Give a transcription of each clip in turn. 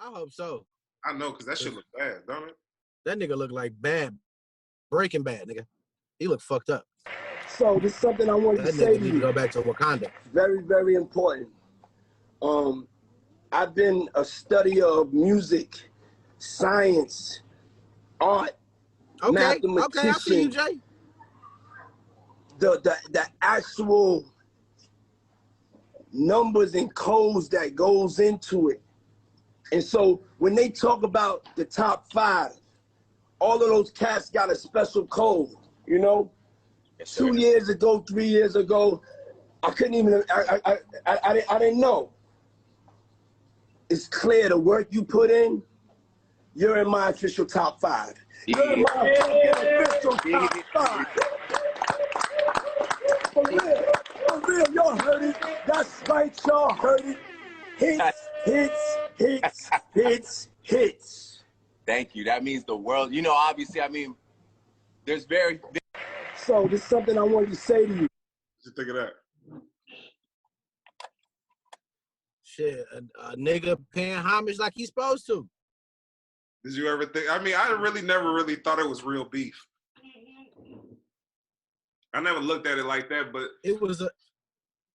I hope so. I know, because that shit look bad, don't it? That nigga look like bad, Breaking Bad, nigga. He look fucked up. So this is something I wanted to say That nigga need to go back to Wakanda. Very, very important. I've been a studier of music, science, art, mathematician. Okay, I see you, Jay. The actual numbers and codes that goes into it. And so when they talk about the top 5, all of those cats got a special code, you know? Yes, 2 years ago, 3 years ago, I couldn't even, I didn't know. It's clear the work you put in, you're in my official top 5. You're in my official top 5. For real, y'all heard it. That's right, y'all heard it. Hits. Thank you. That means the world. You know, obviously, I mean, there's very... So this is something I wanted to say to you. What you think of that? Shit, a nigga paying homage like he's supposed to. Did you ever think? I mean, I never really thought it was real beef. I never looked at it like that, but it was a.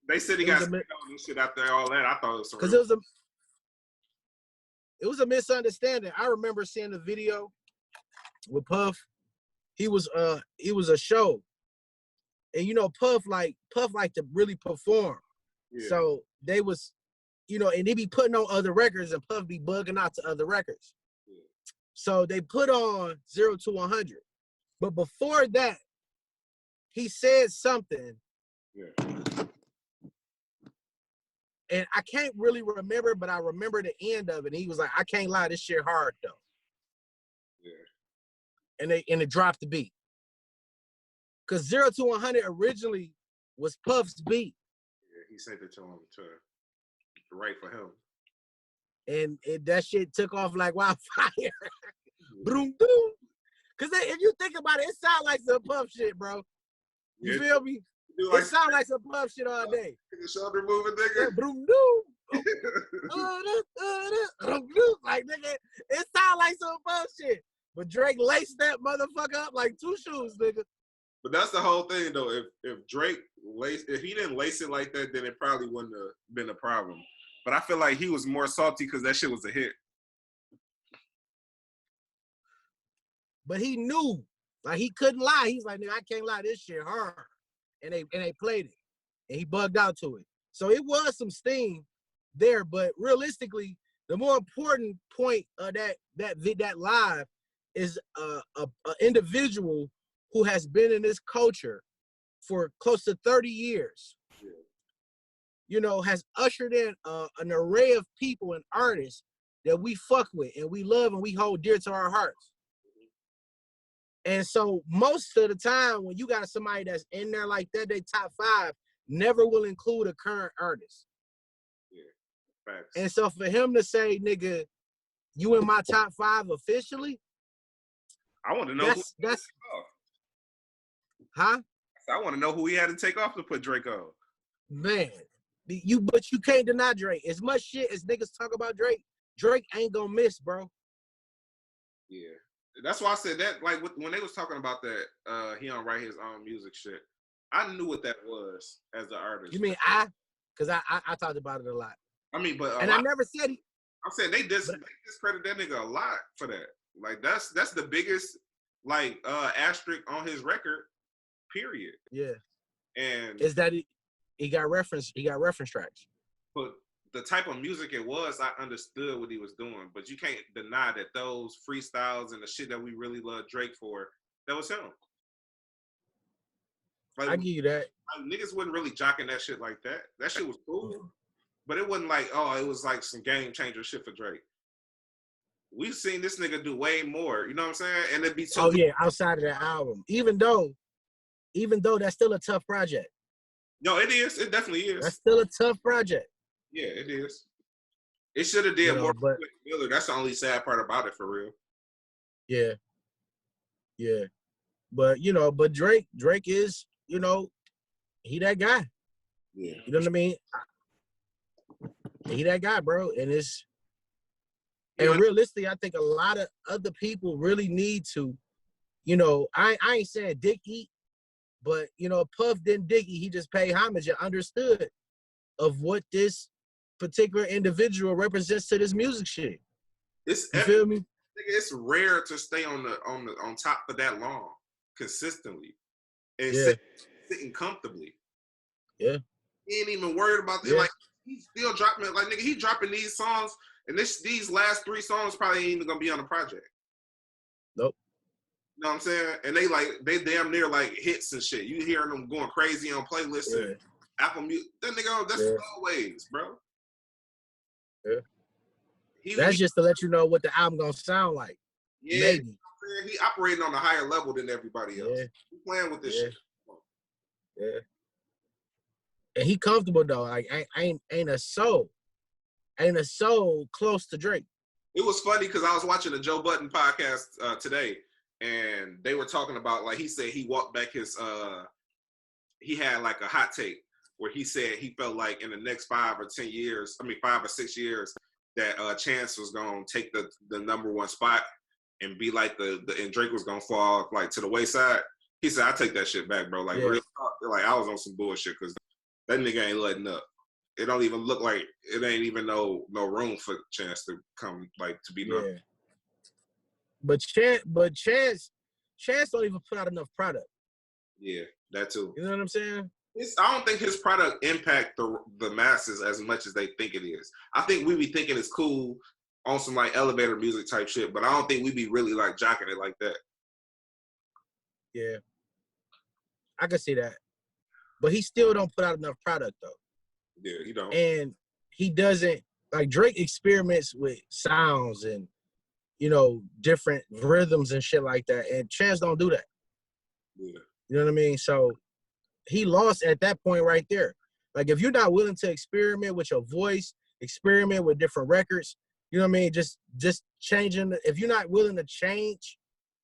They said he got this shit after all that. I thought it was because it was a misunderstanding. I remember seeing the video with Puff. He was a show, and you know Puff like to really perform. Yeah. So they was, you know, and they be putting on other records, and Puff be bugging out to other records. Yeah. So they put on 0 to 100, but before that, he said something. Yeah. And I can't really remember, but I remember the end of it. And he was like, "I can't lie, this shit hard though." Yeah. And it dropped the beat. Cause 0 to 100 originally was Puff's beat. Yeah, he said it to him to write for him. And that shit took off like wildfire. Boom, boom. Cause if you think about it, it sounds like some Puff shit, bro. You feel me? Like, it sounds like some Puff shit all day. The shoulder moving, nigga. Boom, boom. Like, nigga, it sounds like some Puff shit. But Drake laced that motherfucker up like 2 shoes, nigga. But that's the whole thing, though. If Drake if he didn't lace it like that, then it probably wouldn't have been a problem. But I feel like he was more salty because that shit was a hit. But he knew, like he couldn't lie. He's like, nigga, I can't lie, this shit hard. And they played it, and he bugged out to it. So it was some steam there, but realistically, the more important point of that live is a individual who has been in this culture for close to 30 years. Yeah. You know, has ushered in an array of people and artists that we fuck with and we love and we hold dear to our hearts. And so most of the time when you got somebody that's in there like that, they top 5 never will include a current artist. Yeah, facts. And so for him to say, nigga, you in my top 5 officially, I want to know that's huh? I want to know who he had to take off to put Drake on. Man, but you can't deny Drake. As much shit as niggas talk about Drake ain't gonna miss, bro. Yeah. That's why I said that, like, when they was talking about that, he don't write his own music shit, I knew what that was as an artist. You mean because I talked about it a lot. I mean, but I never said he. I'm saying they discredit that nigga a lot for that. Like, that's the biggest, like, asterisk on his record, period. Yeah. And is that he got reference tracks. But the type of music it was, I understood what he was doing, but you can't deny that those freestyles and the shit that we really love Drake for, that was him. Like, I give you that. Like, niggas wasn't really jocking that shit like that. That shit was cool, but it wasn't like, oh, it was like some game changer shit for Drake. We've seen this nigga do way more, you know what I'm saying? And it'd be so. Oh yeah, outside of that album, even though that's still a tough project. No, it is. It definitely is. That's still a tough project. Yeah, it is. It should have did more with Miller. That's the only sad part about it, for real. Yeah. Yeah. But, but Drake is, he that guy. Yeah. You know what I mean? He that guy, bro. And And realistically, I think a lot of other people really need to, I ain't saying dick eat, but, Puff didn't dick eat. He just paid homage and understood of what this particular individual represents to this music shit. You feel me? It's rare to stay on top for that long, consistently, and sitting comfortably. Yeah. He ain't even worried about it. Like, he's still dropping, like, nigga, he dropping these songs, and these last 3 songs probably ain't even gonna be on the project. Nope. You know what I'm saying? And they damn near like hits and shit. You hearing them going crazy on playlists and Apple Music. That nigga, that's always, bro. Yeah. That's just to let you know what the album gonna sound like. Yeah. Maybe. He operating on a higher level than everybody else. He playing with this shit. Yeah. And he comfortable though. Like ain't a soul close to Drake. It was funny because I was watching the Joe Budden podcast today, and they were talking about, like, he said he walked back his he had like a hot take where he said he felt like in the next 5 or 6 years that Chance was gonna take the #1 spot and be like and Drake was gonna fall like to the wayside. He said, I take that shit back, bro. Like, real talk, like, I was on some bullshit because that nigga ain't letting up. It don't even look like it ain't even no room for Chance to come, like, to be known. Yeah. But Chance don't even put out enough product. Yeah, that too. You know what I'm saying? I don't think his product impact the masses as much as they think it is. I think we be thinking it's cool on some like elevator music type shit, but I don't think we be really like jocking it like that. Yeah. I can see that. But he still don't put out enough product though. Yeah, he don't. And he doesn't, like, Drake experiments with sounds and, different rhythms and shit like that. And Chance don't do that. Yeah. You know what I mean? So he lost at that point right there. Like, if you're not willing to experiment with your voice, experiment with different records, you know what I mean? Just changing. If you're not willing to change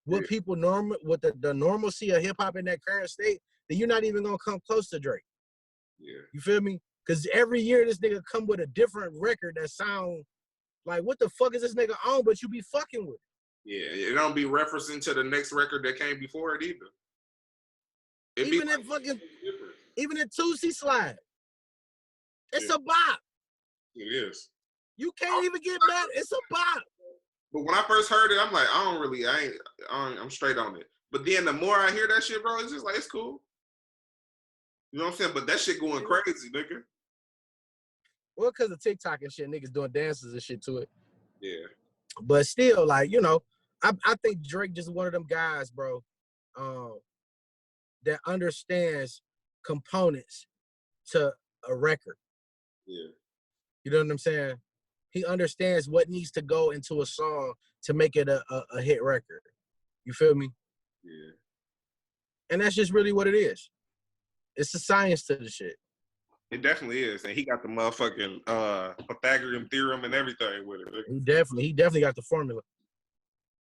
what people what the normalcy of hip hop in that current state, then you're not even gonna come close to Drake. Yeah. You feel me? Because every year this nigga come with a different record that sound like, what the fuck is this nigga on? But you be fucking with it. Yeah, it don't be referencing to the next record that came before it either. Even in Tootsie Slide, it's a bop. It is. You can't even get mad. It's a bop. But when I first heard it, I'm like, I'm straight on it. But then the more I hear that shit, bro, it's just like, it's cool. You know what I'm saying? But that shit going crazy, nigga. Well, because of TikTok and shit, niggas doing dances and shit to it. Yeah. But still, like, I think Drake just one of them guys, bro, that understands components to a record. Yeah. You know what I'm saying? He understands what needs to go into a song to make it a hit record. You feel me? Yeah. And that's just really what it is. It's a science to the shit. It definitely is. And he got the motherfucking Pythagorean theorem and everything with it. He definitely got the formula.